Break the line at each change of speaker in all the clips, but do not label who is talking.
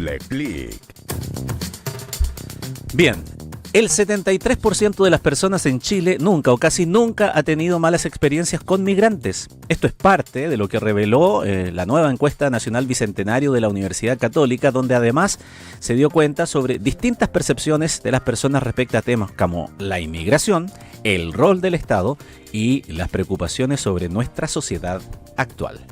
Doble clic.
Bien, el 73% de las personas en Chile nunca o casi nunca ha tenido malas experiencias con migrantes. Esto es parte de lo que reveló la nueva encuesta nacional Bicentenario de la Universidad Católica, donde además se dio cuenta sobre distintas percepciones de las personas respecto a temas como la inmigración, el rol del Estado y las preocupaciones sobre nuestra sociedad actual.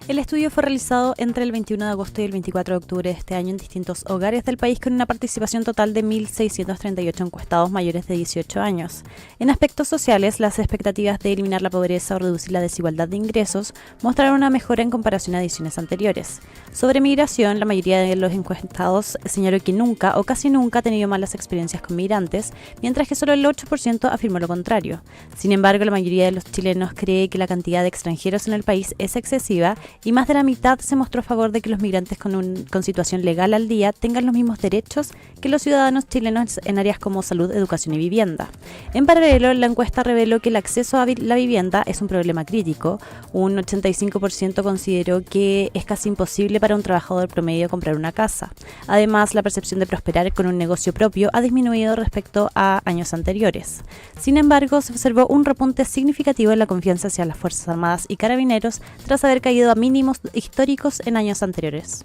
El estudio fue realizado entre el 21 de agosto y el 24 de octubre de este año en distintos hogares del país con una participación total de 1.638 encuestados mayores de 18 años. En aspectos sociales, las expectativas de eliminar la pobreza o reducir la desigualdad de ingresos mostraron una mejora en comparación a ediciones anteriores. Sobre migración, la mayoría de los encuestados señaló que nunca o casi nunca ha tenido malas experiencias con migrantes, mientras que solo el 8% afirmó lo contrario. Sin embargo, la mayoría de los chilenos cree que la cantidad de extranjeros en el país es excesiva y más de la mitad se mostró a favor de que los migrantes con situación legal al día tengan los mismos derechos que los ciudadanos chilenos en áreas como salud, educación y vivienda. En paralelo, la encuesta reveló que el acceso a la vivienda es un problema crítico. Un 85% consideró que es casi imposible para un trabajador promedio comprar una casa. Además, la percepción de prosperar con un negocio propio ha disminuido respecto a años anteriores. Sin embargo, se observó un repunte significativo en la confianza hacia las Fuerzas Armadas y Carabineros tras haber caído a mínimos históricos en años anteriores.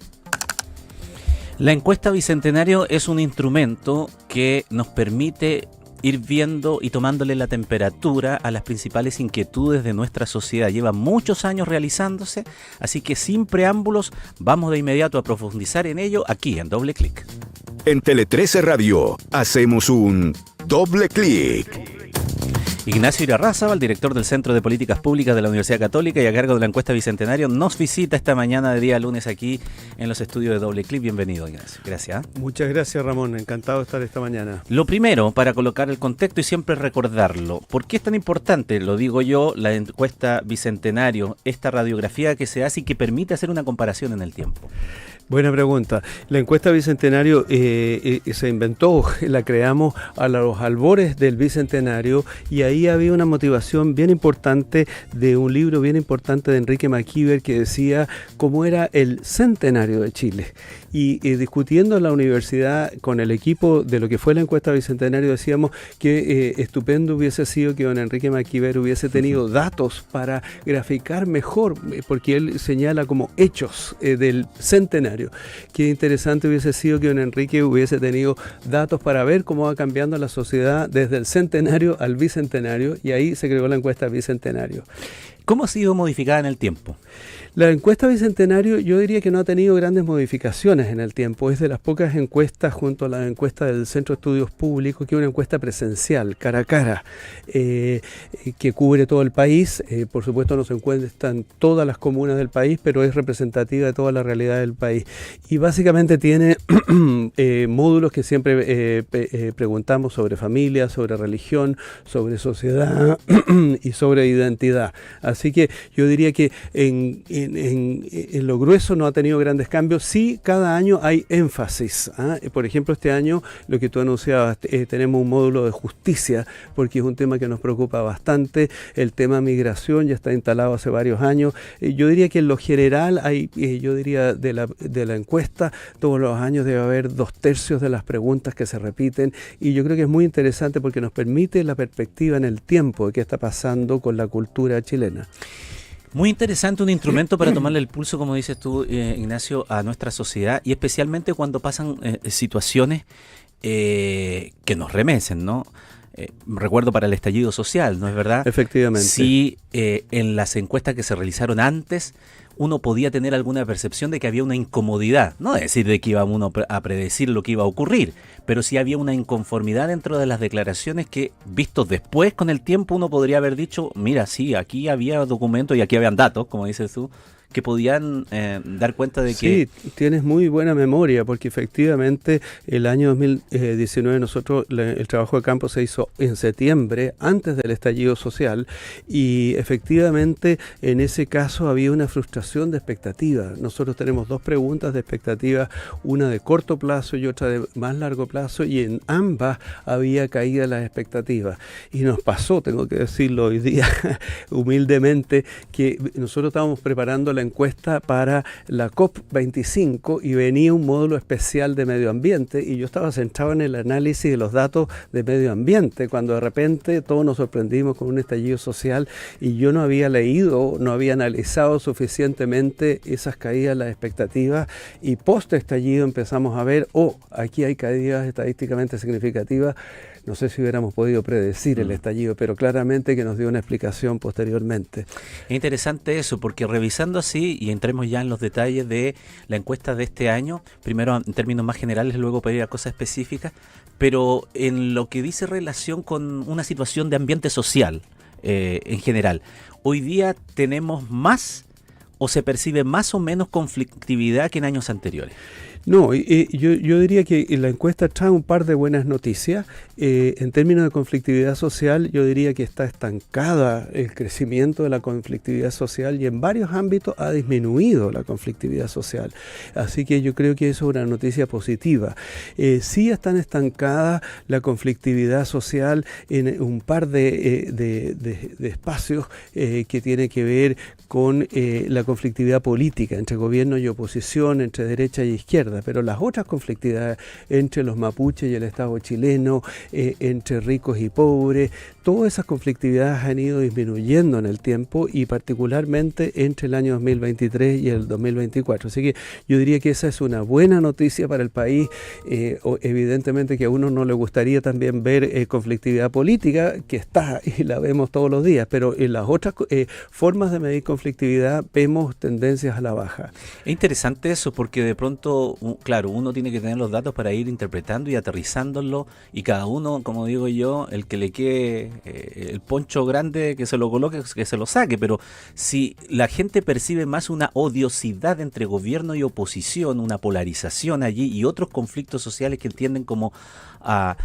La encuesta Bicentenario es un instrumento que nos permite ir viendo y tomándole la temperatura a las principales inquietudes de nuestra sociedad. Lleva muchos años realizándose, así que sin preámbulos vamos de inmediato a profundizar en ello aquí en Doble Clic.
En Tele 13 Radio hacemos un doble clic.
Ignacio Irarrázaval, director del Centro de Políticas Públicas de la Universidad Católica y a cargo de la encuesta Bicentenario, nos visita esta mañana de día lunes aquí en los estudios de Doble Clic. Bienvenido, Ignacio. Gracias.
Muchas gracias, Ramón. Encantado de estar esta mañana.
Lo primero, para colocar el contexto y siempre recordarlo, ¿por qué es tan importante, lo digo yo, la encuesta Bicentenario, esta radiografía que se hace y que permite hacer una comparación en el tiempo?
Buena pregunta. La encuesta Bicentenario se inventó, la creamos a los albores del Bicentenario y ahí había una motivación bien importante de un libro bien importante de Enrique McKeever que decía cómo era el centenario de Chile. Y discutiendo en la universidad con el equipo de lo que fue la encuesta Bicentenario decíamos que estupendo hubiese sido que don Enrique McKeever hubiese tenido datos para graficar mejor, porque él señala como hechos del centenario. Qué interesante hubiese sido que don Enrique hubiese tenido datos para ver cómo va cambiando la sociedad desde el centenario al bicentenario, y ahí se creó la encuesta Bicentenario.
¿Cómo ha sido modificada en el tiempo?
La encuesta Bicentenario yo diría que no ha tenido grandes modificaciones en el tiempo. Es de las pocas encuestas junto a la encuesta del Centro de Estudios Públicos que es una encuesta presencial, cara a cara, que cubre todo el país. Por supuesto no se encuentran todas las comunas del país, pero es representativa de toda la realidad del país. Y básicamente tiene módulos que siempre preguntamos sobre familia, sobre religión, sobre sociedad y sobre identidad. Así que yo diría que en lo grueso no ha tenido grandes cambios. Sí, cada año hay énfasis. Por ejemplo, este año, lo que tú anunciabas, tenemos un módulo de justicia, porque es un tema que nos preocupa bastante. El tema migración ya está instalado hace varios años. Yo diría que en lo general hay, yo diría de la encuesta, todos los años debe haber 2/3 de las preguntas que se repiten, y yo creo que es muy interesante porque nos permite la perspectiva en el tiempo de qué está pasando con la cultura chilena.
Muy interesante, un instrumento para tomarle el pulso, como dices tú, Ignacio, a nuestra sociedad, y especialmente cuando pasan situaciones que nos remecen, ¿no? Recuerdo para el estallido social, ¿no es verdad?
Efectivamente.
Sí, en las encuestas que se realizaron antes, uno podía tener alguna percepción de que había una incomodidad, no decir de que iba uno a predecir lo que iba a ocurrir, pero sí había una inconformidad dentro de las declaraciones que, vistos después con el tiempo, uno podría haber dicho, mira, sí, aquí había documentos y aquí habían datos, como dices tú, que podían dar cuenta de que...
Sí, tienes muy buena memoria, porque efectivamente el año 2019 nosotros, el trabajo de campo se hizo en septiembre, antes del estallido social, y efectivamente en ese caso había una frustración de expectativa. Nosotros tenemos dos preguntas de expectativa, una de corto plazo y otra de más largo plazo, y en ambas había caída las expectativas. Y nos pasó, tengo que decirlo hoy día humildemente, que nosotros estábamos preparando la la encuesta para la COP25 y venía un módulo especial de medio ambiente y yo estaba centrado en el análisis de los datos de medio ambiente, cuando de repente todos nos sorprendimos con un estallido social y yo no había leído, no había analizado suficientemente esas caídas, las expectativas, y post estallido empezamos a ver, aquí hay caídas estadísticamente significativas. No sé si hubiéramos podido predecir el estallido, pero claramente que nos dio una explicación posteriormente.
Es interesante eso, porque revisando así, y entremos ya en los detalles de la encuesta de este año, primero en términos más generales, luego para ir a cosas específicas, pero en lo que dice relación con una situación de ambiente social en general. Hoy día tenemos más o se percibe más o menos conflictividad que en años anteriores.
No, yo diría que la encuesta trae un par de buenas noticias. En términos de conflictividad social, yo diría que está estancada el crecimiento de la conflictividad social y en varios ámbitos ha disminuido la conflictividad social. Así que yo creo que eso es una noticia positiva. Sí están estancadas la conflictividad social en un par de espacios que tiene que ver con la conflictividad política entre gobierno y oposición, entre derecha y izquierda. Pero las otras conflictividades entre los mapuches y el Estado chileno, entre ricos y pobres, todas esas conflictividades han ido disminuyendo en el tiempo y particularmente entre el año 2023 y el 2024. Así que yo diría que esa es una buena noticia para el país. Evidentemente que a uno no le gustaría también ver conflictividad política, que está y la vemos todos los días, pero en las otras formas de medir conflictividad vemos tendencias a la baja.
Es interesante eso porque de pronto, claro, uno tiene que tener los datos para ir interpretando y aterrizándolo, y cada uno, como digo yo, el que le quede el poncho grande que se lo coloque, que se lo saque, pero si la gente percibe más una odiosidad entre gobierno y oposición, una polarización allí y otros conflictos sociales que tienden como a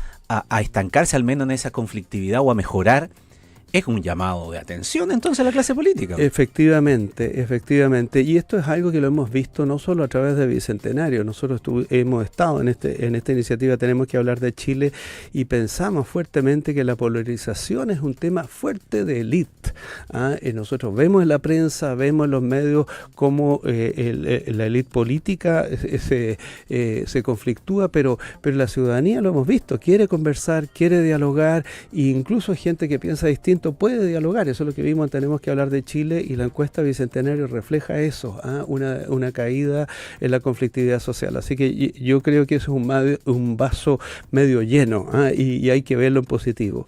estancarse al menos en esa conflictividad o a mejorar, es un llamado de atención entonces a la clase política.
Efectivamente. Y esto es algo que lo hemos visto no solo a través de Bicentenario. Nosotros hemos estado en esta iniciativa Tenemos que hablar de Chile y pensamos fuertemente que la polarización es un tema fuerte de élite. Nosotros vemos en la prensa, vemos en los medios cómo la élite política se conflictúa, pero la ciudadanía, lo hemos visto, quiere conversar, quiere dialogar, e incluso hay gente que piensa distinto puede dialogar. Eso es lo que vimos en Tenemos que hablar de Chile, y la encuesta Bicentenario refleja eso, una caída en la conflictividad social. Así que yo creo que eso es un vaso medio lleno, y hay que verlo en positivo.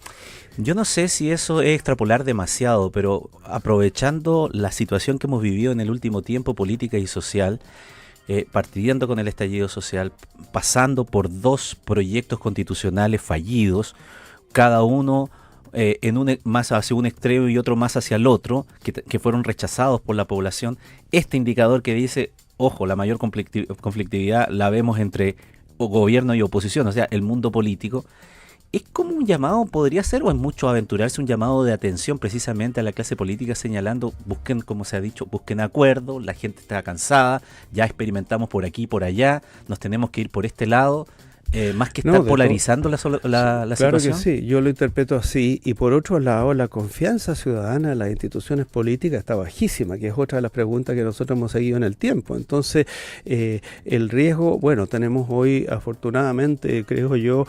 Yo no sé si eso es extrapolar demasiado, pero aprovechando la situación que hemos vivido en el último tiempo política y social, partiendo con el estallido social, pasando por 2 proyectos constitucionales fallidos, cada uno más hacia un extremo y otro más hacia el otro, que fueron rechazados por la población. Este indicador que dice, ojo, la mayor conflictividad la vemos entre gobierno y oposición, o sea, el mundo político, es como un llamado, podría ser, o es mucho aventurarse, un llamado de atención precisamente a la clase política, señalando, busquen, como se ha dicho, busquen acuerdo, la gente está cansada, ya experimentamos por aquí y por allá, nos tenemos que ir por este lado. Más que estar polarizando la
claro
situación.
Que sí, yo lo interpreto así. Y por otro lado, la confianza ciudadana en las instituciones políticas está bajísima, que es otra de las preguntas que nosotros hemos seguido en el tiempo. Entonces, el riesgo, bueno, tenemos hoy afortunadamente, creo yo,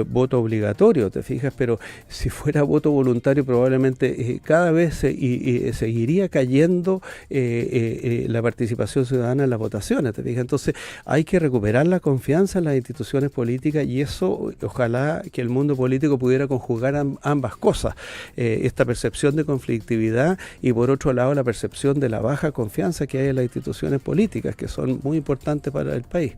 voto obligatorio, ¿te fijas? Pero si fuera voto voluntario, probablemente cada vez seguiría cayendo la participación ciudadana en las votaciones, ¿te fijas? Entonces, hay que recuperar la confianza en las instituciones políticas, y eso, ojalá que el mundo político pudiera conjugar ambas cosas, esta percepción de conflictividad y por otro lado la percepción de la baja confianza que hay en las instituciones políticas, que son muy importantes para el país.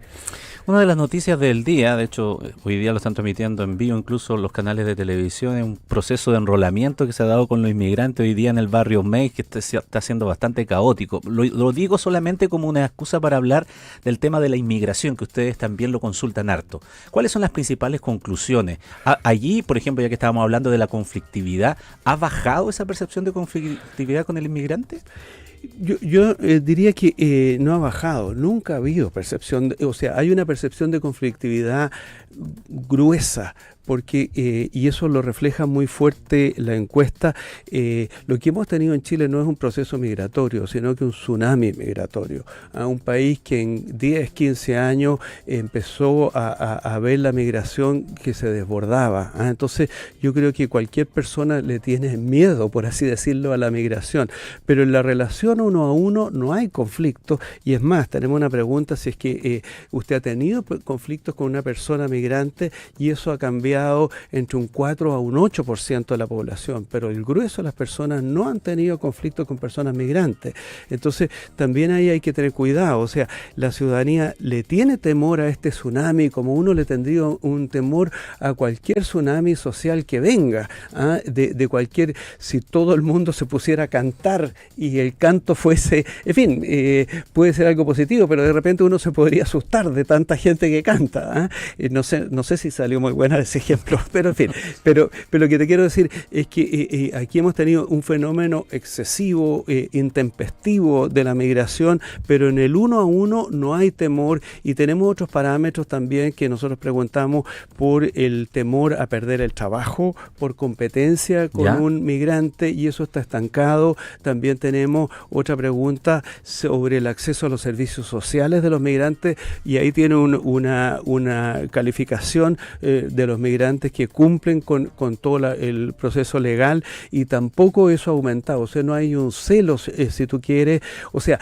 Una de las noticias del día, de hecho hoy día lo están transmitiendo en vivo incluso los canales de televisión, es un proceso de enrolamiento que se ha dado con los inmigrantes hoy día en el barrio Meis, que está siendo bastante caótico. Lo digo solamente como una excusa para hablar del tema de la inmigración, que ustedes también lo consultan harto. ¿Cuáles son las principales conclusiones? Allí, por ejemplo, ya que estábamos hablando de la conflictividad, ¿ha bajado esa percepción de conflictividad con el inmigrante?
Yo diría que no ha bajado, nunca ha habido percepción, o sea, hay una percepción de conflictividad gruesa, porque, y eso lo refleja muy fuerte la encuesta, lo que hemos tenido en Chile no es un proceso migratorio, sino que un tsunami migratorio. A un país que en 10, 15 años empezó a ver la migración que se desbordaba. Entonces yo creo que cualquier persona le tiene miedo, por así decirlo, a la migración, pero en la relación uno a uno no hay conflicto, y es más, tenemos una pregunta si es que usted ha tenido conflictos con una persona migrante, y eso ha cambiado entre un 4 a un 8% de la población, pero el grueso de las personas no han tenido conflictos con personas migrantes. Entonces también ahí hay que tener cuidado, o sea, la ciudadanía le tiene temor a este tsunami como uno le tendría un temor a cualquier tsunami social que venga, de cualquier, si todo el mundo se pusiera a cantar y el canto fuese, en fin, puede ser algo positivo, pero de repente uno se podría asustar de tanta gente que canta. No sé si salió muy buena ese ejemplo, pero en fin, pero lo que te quiero decir es que aquí hemos tenido un fenómeno excesivo, intempestivo de la migración, pero en el uno a uno no hay temor, y tenemos otros parámetros también que nosotros preguntamos por el temor a perder el trabajo, por competencia con un migrante, y eso está estancado. También tenemos otra pregunta sobre el acceso a los servicios sociales de los migrantes, y ahí tiene una calificación de los migrantes que cumplen con todo el proceso legal, y tampoco eso ha aumentado. O sea, no hay un celo, si tú quieres, o sea,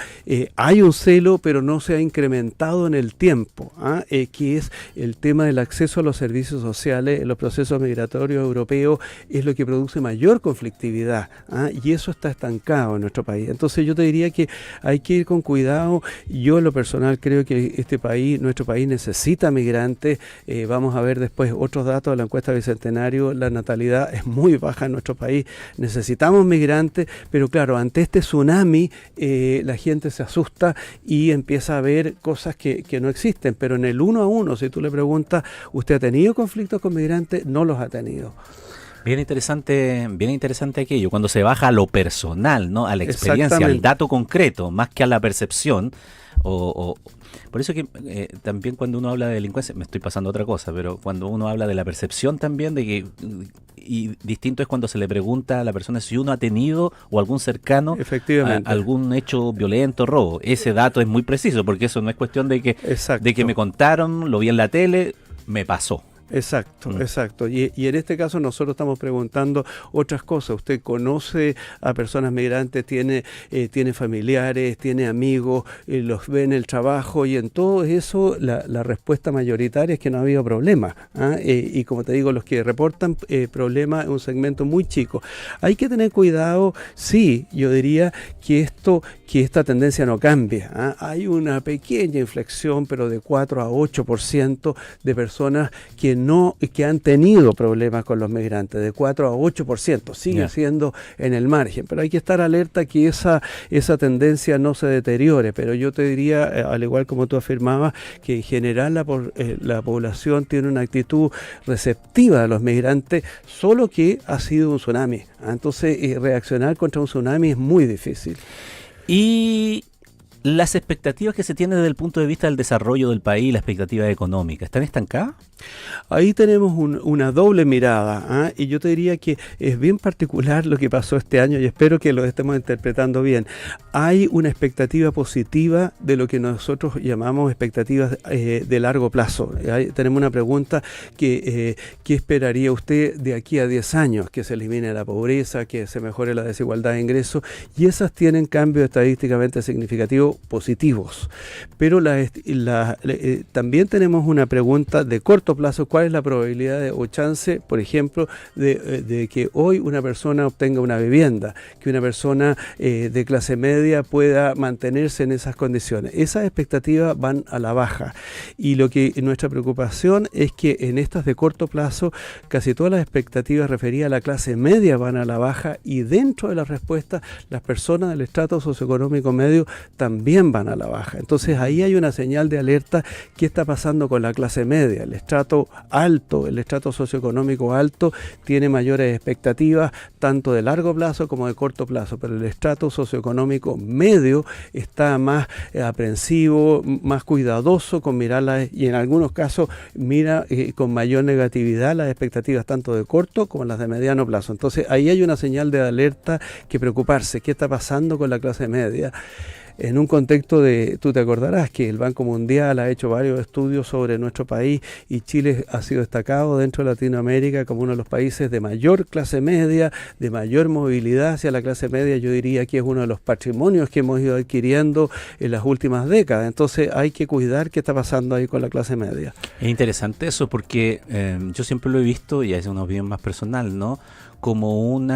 hay un celo, pero no se ha incrementado en el tiempo, que es el tema del acceso a los servicios sociales en los procesos migratorios europeos, es lo que produce mayor conflictividad, y eso está estancado en nuestro país. Entonces yo te diría que hay que ir con cuidado. Yo en lo personal creo que nuestro país necesita migrantes. Vamos a ver después otros datos de la encuesta Bicentenario. La natalidad es muy baja en nuestro país, necesitamos migrantes, pero claro, ante este tsunami la gente se asusta y empieza a ver cosas que no existen, pero en el uno a uno, si tú le preguntas, ¿usted ha tenido conflictos con migrantes? No los ha tenido.
Bien interesante aquello, cuando se baja a lo personal, ¿no? A la experiencia, al dato concreto, más que a la percepción. Por eso que también cuando uno habla de delincuencia, me estoy pasando a otra cosa, pero cuando uno habla de la percepción también, y distinto es cuando se le pregunta a la persona si uno ha tenido o algún cercano algún hecho violento, robo. Ese dato es muy preciso, porque eso no es cuestión de que me contaron, lo vi en la tele, me pasó.
Exacto. Y en este caso nosotros estamos preguntando otras cosas. ¿Usted conoce a personas migrantes, tiene familiares, tiene amigos, los ve en el trabajo? Y en todo eso la respuesta mayoritaria es que no ha habido problema. Y como te digo, los que reportan problemas es un segmento muy chico. Hay que tener cuidado, sí, yo diría que esta tendencia no cambie. Hay una pequeña inflexión, pero de 4 a 8% de personas que han tenido problemas con los migrantes, de 4 a 8%, sigue siendo en el margen, pero hay que estar alerta que esa tendencia no se deteriore. Pero yo te diría, al igual como tú afirmabas, que en general la población tiene una actitud receptiva a los migrantes, solo que ha sido un tsunami. Entonces reaccionar contra un tsunami es muy difícil.
Y las expectativas que se tienen desde el punto de vista del desarrollo del país, la expectativa económica, ¿están estancadas?
Ahí tenemos una doble mirada, y yo te diría que es bien particular lo que pasó este año, y espero que lo estemos interpretando bien. Hay una expectativa positiva de lo que nosotros llamamos expectativas de largo plazo. Tenemos una pregunta ¿qué esperaría usted de aquí a 10 años? Que se elimine la pobreza, que se mejore la desigualdad de ingresos, y esas tienen cambios estadísticamente significativos positivos. Pero también tenemos una pregunta de corto plazo: ¿cuál es la probabilidad o chance, por ejemplo, de que hoy una persona obtenga una vivienda, que una persona de clase media pueda mantenerse en esas condiciones? Esas expectativas van a la baja, y nuestra preocupación es que en estas de corto plazo casi todas las expectativas referidas a la clase media van a la baja, y dentro de las respuestas las personas del estrato socioeconómico medio también también van a la baja. Entonces ahí hay una señal de alerta. ¿Qué está pasando con la clase media? El estrato alto, el estrato socioeconómico alto tiene mayores expectativas tanto de largo plazo como de corto plazo, pero el estrato socioeconómico medio está más aprensivo, más cuidadoso con mirarlas, y en algunos casos mira con mayor negatividad las expectativas tanto de corto como las de mediano plazo. Entonces ahí hay una señal de alerta que preocuparse. ¿Qué está pasando con la clase media? En un contexto tú te acordarás que el Banco Mundial ha hecho varios estudios sobre nuestro país y Chile ha sido destacado dentro de Latinoamérica como uno de los países de mayor clase media, de mayor movilidad hacia la clase media. Yo diría que es uno de los patrimonios que hemos ido adquiriendo en las últimas décadas. Entonces hay que cuidar qué está pasando ahí con la clase media.
Es interesante eso porque yo siempre lo he visto, y es una opinión más personal, ¿no? Como un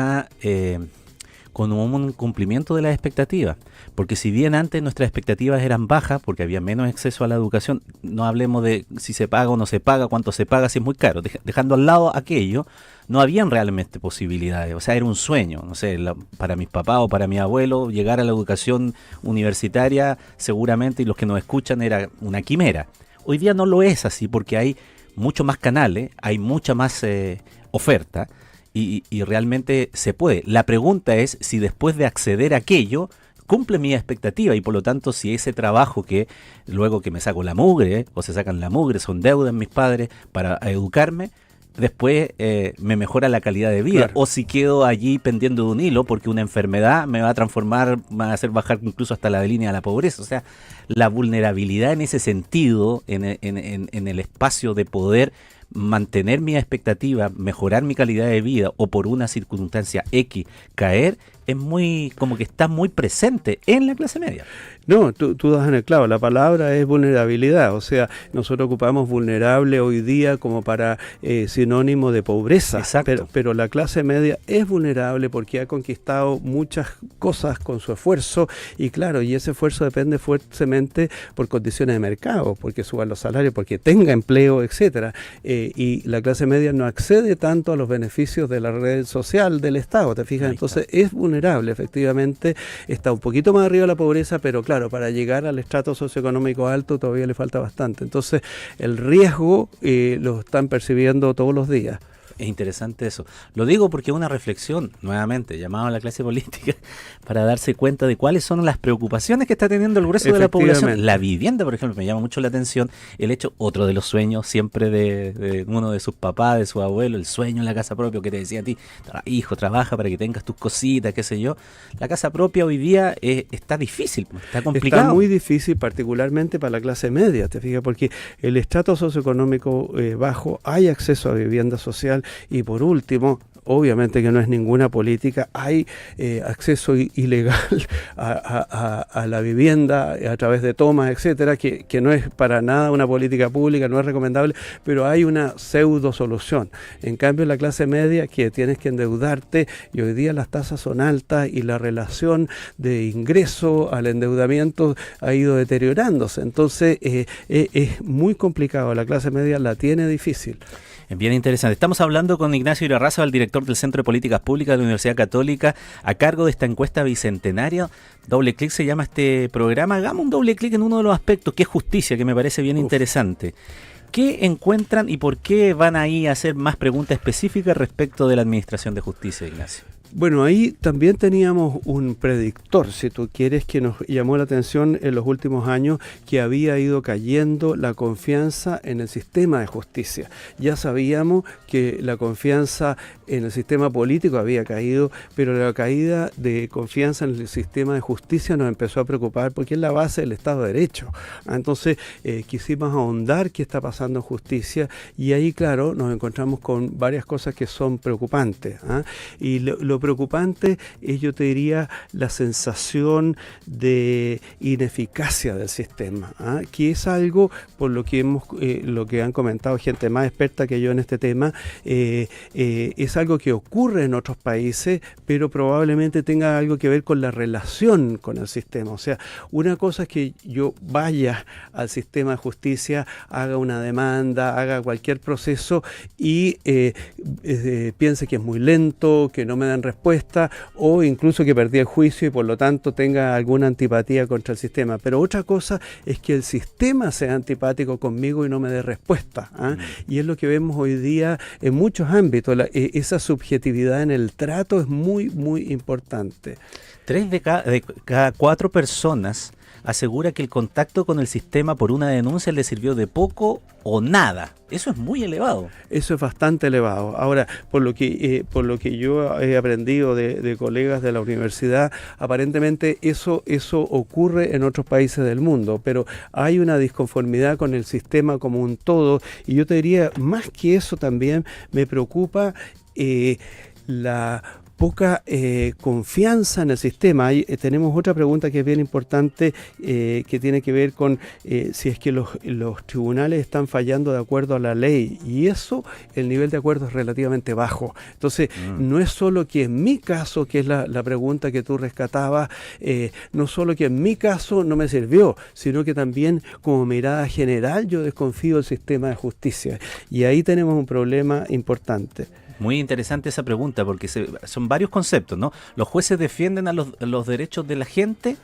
cumplimiento de las expectativas, porque si bien antes nuestras expectativas eran bajas porque había menos acceso a la educación, no hablemos de si se paga o no se paga, cuánto se paga, si es muy caro, dejando al lado aquello, no habían realmente posibilidades, o sea, era un sueño, no sé, para mis papás o para mi abuelo llegar a la educación universitaria seguramente, y los que nos escuchan, era una quimera. Hoy día no lo es así porque hay mucho más canales, hay mucha más oferta, y realmente se puede. La pregunta es si después de acceder a aquello cumple mi expectativa, y por lo tanto si ese trabajo que luego que me saco la mugre, o se sacan la mugre, son deudas mis padres para educarme, después me mejora la calidad de vida, claro. O si quedo allí pendiendo de un hilo porque una enfermedad me va a transformar, va a hacer bajar incluso hasta la línea de la pobreza. O sea, la vulnerabilidad en ese sentido, en el espacio de poder mantener mi expectativa, mejorar mi calidad de vida, o por una circunstancia X caer, es muy, como que está muy presente en la clase media.
No, tú das en el clavo, la palabra es vulnerabilidad, o sea, nosotros ocupamos vulnerable hoy día como para sinónimo de pobreza.
Exacto.
Pero la clase media es vulnerable porque ha conquistado muchas cosas con su esfuerzo, y claro, y ese esfuerzo depende fuertemente por condiciones de mercado, porque suban los salarios, porque tenga empleo, etcétera, y la clase media no accede tanto a los beneficios de la red social del Estado, ¿te fijas? Entonces es vulnerable, efectivamente, está un poquito más arriba de la pobreza, pero claro, para llegar al estrato socioeconómico alto todavía le falta bastante. Entonces, el riesgo lo están percibiendo todos los días.
Es interesante eso. Lo digo porque es una reflexión, nuevamente, llamado a la clase política, para darse cuenta de cuáles son las preocupaciones que está teniendo el grueso de la población. La vivienda, por ejemplo, me llama mucho la atención. El hecho, otro de los sueños siempre de uno de sus papás, de su abuelo, el sueño en la casa propia, que te decía a ti, hijo, trabaja para que tengas tus cositas, qué sé yo. La casa propia hoy día está difícil, está complicado.
Está muy difícil, particularmente para la clase media, te fijas, porque el estrato socioeconómico bajo, hay acceso a vivienda social. Y por último, obviamente que no es ninguna política, hay acceso ilegal a la vivienda a través de tomas, etcétera, que no es para nada una política pública, no es recomendable, pero hay una pseudo solución. En cambio, la clase media, que tienes que endeudarte, y hoy día las tasas son altas y la relación de ingreso al endeudamiento ha ido deteriorándose. Entonces, es muy complicado. La clase media la tiene difícil.
Es bien interesante. Estamos hablando con Ignacio Irarrázaval, el director del Centro de Políticas Públicas de la Universidad Católica, a cargo de esta encuesta bicentenaria. Doble clic se llama este programa. Hagamos un doble clic en uno de los aspectos, que es justicia, que me parece bien interesante. ¿Qué encuentran y por qué van ahí a hacer más preguntas específicas respecto de la administración de justicia, Ignacio?
Bueno, ahí también teníamos un predictor, si tú quieres, que nos llamó la atención en los últimos años, que había ido cayendo la confianza en el sistema de justicia. Ya sabíamos que la confianza en el sistema político había caído, pero la caída de confianza en el sistema de justicia nos empezó a preocupar porque es la base del Estado de Derecho. Entonces quisimos ahondar qué está pasando en justicia, y ahí, claro, nos encontramos con varias cosas que son preocupantes. Y lo preocupante es, yo te diría, la sensación de ineficacia del sistema, que es algo por lo que han comentado gente más experta que yo en este tema, es es algo que ocurre en otros países, pero probablemente tenga algo que ver con la relación con el sistema. O sea, una cosa es que yo vaya al sistema de justicia, haga una demanda, haga cualquier proceso y piense que es muy lento, que no me dan respuesta, o incluso que perdí el juicio y por lo tanto tenga alguna antipatía contra el sistema. Pero otra cosa es que el sistema sea antipático conmigo y no me dé respuesta, ¿ah? Y es lo que vemos hoy día en muchos ámbitos. Esa subjetividad en el trato es muy, muy importante.
3 de cada 4 personas asegura que el contacto con el sistema por una denuncia le sirvió de poco o nada. Eso es muy elevado.
Eso es bastante elevado. Ahora, por lo que yo he aprendido de colegas de la universidad, aparentemente eso ocurre en otros países del mundo, pero hay una disconformidad con el sistema como un todo, y yo te diría, más que eso también me preocupa la poca confianza en el sistema. Tenemos otra pregunta que es bien importante, que tiene que ver con si es que los tribunales están fallando de acuerdo a la ley, y eso, el nivel de acuerdo es relativamente bajo. Entonces, no es solo que en mi caso, que es la pregunta que tú rescatabas, no solo que en mi caso no me sirvió, sino que también como mirada general yo desconfío del sistema de justicia, y ahí tenemos un problema importante.
Muy interesante esa pregunta, porque son varios conceptos, ¿no? Los jueces defienden a los derechos de la gente,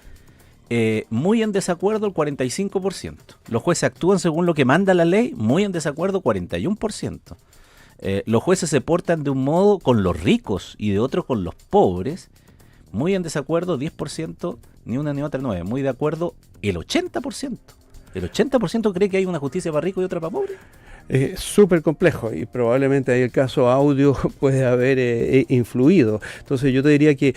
muy en desacuerdo el 45%. Los jueces actúan según lo que manda la ley, muy en desacuerdo 41%. Los jueces se portan de un modo con los ricos y de otro con los pobres, muy en desacuerdo 10%, ni una ni otra 9%, muy de acuerdo el 80%. ¿El 80% cree que hay una justicia para ricos y otra para pobres?
Súper complejo, y probablemente ahí el caso Audio puede haber influido. Entonces yo te diría que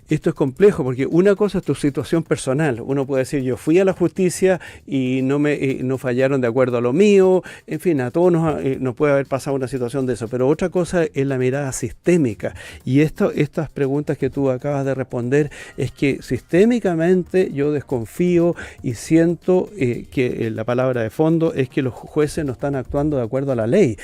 esto es complejo, porque una cosa es tu situación personal. Uno puede decir, yo fui a la justicia y no fallaron de acuerdo a lo mío. En fin, a todos nos puede haber pasado una situación de eso, pero otra cosa es la mirada sistémica, y estas preguntas que tú acabas de responder es que sistémicamente yo desconfío y siento que la palabra de fondo es que los jueces no están actuando de acuerdo a la ley,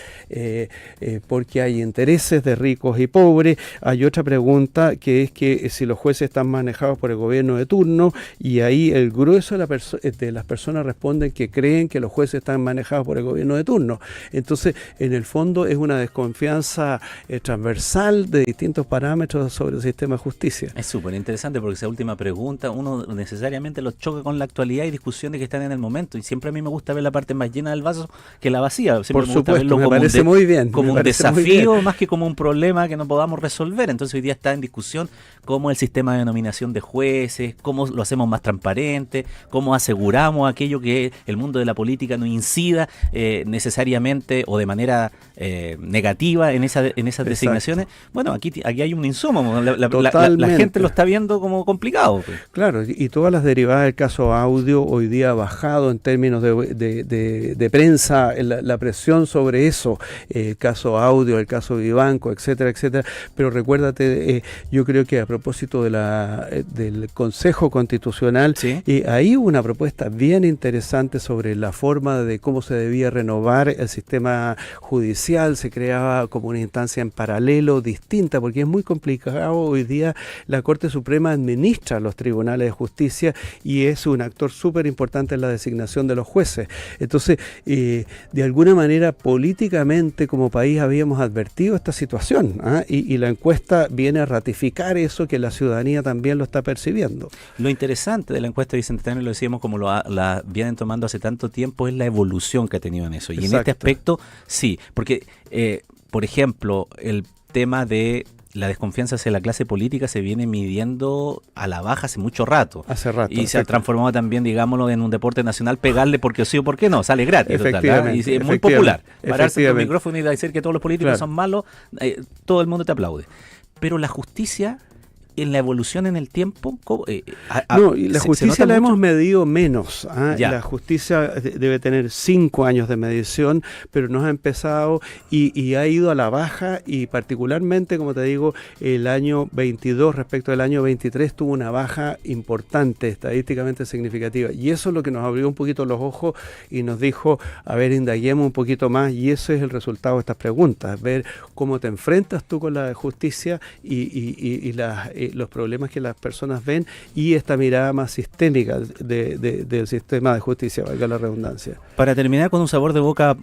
porque hay intereses de ricos y pobres. Hay otra pregunta, que es que si los jueces están manejados por el gobierno de turno, y ahí el grueso de las personas responden que creen que los jueces están manejados por el gobierno de turno. Entonces, en el fondo es una desconfianza transversal de distintos parámetros sobre el sistema de justicia.
Es súper interesante, porque esa última pregunta uno necesariamente lo choca con la actualidad y discusiones que están en el momento, y siempre a mí me gusta ver la parte más llena del vaso que la vacía.
Por supuesto, me parece muy bien.
Como un desafío más que como un problema que no podamos resolver. Entonces hoy día está en discusión cómo el sistema de nominación de jueces, cómo lo hacemos más transparente, cómo aseguramos aquello que el mundo de la política no incida necesariamente o de manera negativa en esas designaciones. Bueno, aquí hay un insumo. La gente lo está viendo como complicado. Pues.
Claro, y todas las derivadas del caso Audio hoy día ha bajado en términos de prensa, la presión sobre eso, el caso Audio, el caso Vivanco, etcétera, etcétera. Pero recuérdate, yo creo que a propósito del Consejo Constitucional, ¿sí? Ahí hubo una propuesta bien interesante sobre la forma de cómo se debía renovar el sistema judicial. Se creaba como una instancia en paralelo, distinta, porque es muy complicado. Hoy día la Corte Suprema administra los tribunales de justicia y es un actor súper importante en la designación de los jueces. Entonces, de alguna manera, políticamente como país habíamos advertido esta situación, ¿ah? Y la encuesta viene a ratificar eso, que la ciudadanía también lo está percibiendo. Lo
interesante de la encuesta bicentenaria, lo decíamos como la vienen tomando hace tanto tiempo, es la evolución que ha tenido en eso. Y Exacto. En este aspecto, sí, porque, por ejemplo, el tema de la desconfianza hacia la clase política se viene midiendo a la baja hace mucho rato.
Hace rato.
Y se ha transformado también, digámoslo, en un deporte nacional, pegarle porque sí o por qué no, sale gratis. Total, y es muy popular. Pararse en el micrófono y decir que todos los políticos son malos, todo el mundo te aplaude. Pero la justicia en la evolución en el tiempo?
No, y la justicia la
mucho?
hemos medido menos.
Ya.
La justicia debe tener 5 años de medición, pero nos ha empezado y ha ido a la baja, y particularmente, como te digo, el año 22 respecto al año 23 tuvo una baja importante, estadísticamente significativa. Y eso es lo que nos abrió un poquito los ojos y nos dijo, a ver, indaguemos un poquito más, y eso es el resultado de estas preguntas, ver cómo te enfrentas tú con la justicia y los problemas que las personas ven, y esta mirada más sistémica del sistema de justicia, valga la redundancia.
Para terminar con un sabor de boca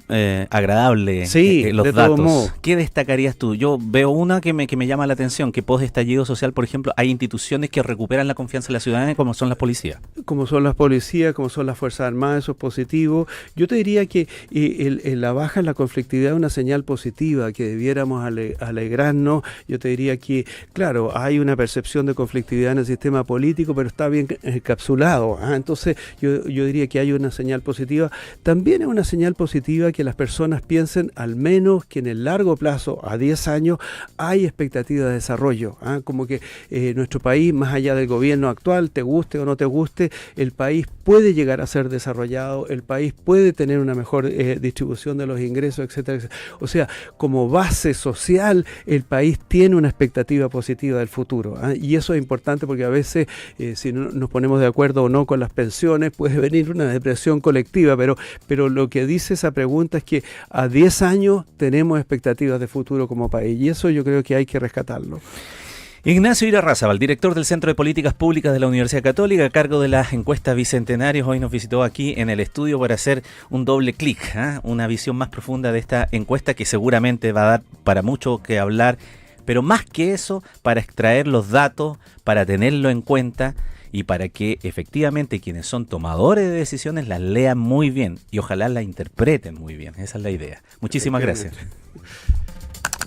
agradable,
Sí,
los
de todo
datos,
modo.
¿qué destacarías tú? Yo veo una que me llama la atención, que post estallido social, por ejemplo, hay instituciones que recuperan la confianza de la ciudadanía, como son las policías.
Como son las policías, como son las Fuerzas Armadas, eso es positivo. Yo te diría que la baja en la conflictividad es una señal positiva, que debiéramos alegrarnos. Yo te diría que, claro, hay una percepción de conflictividad en el sistema político, pero está bien encapsulado. Entonces, yo diría que hay una señal positiva. También es una señal positiva que las personas piensen, al menos, que en el largo plazo, a 10 años, hay expectativa de desarrollo. Como que nuestro país, más allá del gobierno actual, te guste o no te guste, el país puede llegar a ser desarrollado, el país puede tener una mejor distribución de los ingresos, etcétera, etcétera. O sea, como base social, el país tiene una expectativa positiva del futuro. Y eso es importante, porque a veces, si no nos ponemos de acuerdo o no con las pensiones, puede venir una depresión colectiva, pero lo que dice esa pregunta es que a 10 años tenemos expectativas de futuro como país, y eso yo creo que hay que rescatarlo.
Ignacio Irarrázaval, director del Centro de Políticas Públicas de la Universidad Católica, a cargo de las encuestas bicentenarios, hoy nos visitó aquí en el estudio para hacer un doble clic, una visión más profunda de esta encuesta, que seguramente va a dar para mucho que hablar, pero más que eso, para extraer los datos, para tenerlo en cuenta y para que efectivamente quienes son tomadores de decisiones las lean muy bien y ojalá la interpreten muy bien. Esa es la idea. Muchísimas gracias.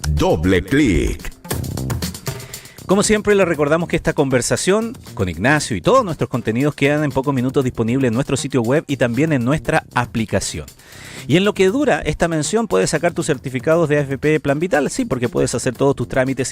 Doble clic.
Como siempre, les recordamos que esta conversación con Ignacio y todos nuestros contenidos quedan en pocos minutos disponibles en nuestro sitio web y también en nuestra aplicación. Y en lo que dura esta mención, puedes sacar tus certificados de AFP Plan Vital, sí, porque puedes hacer todos tus trámites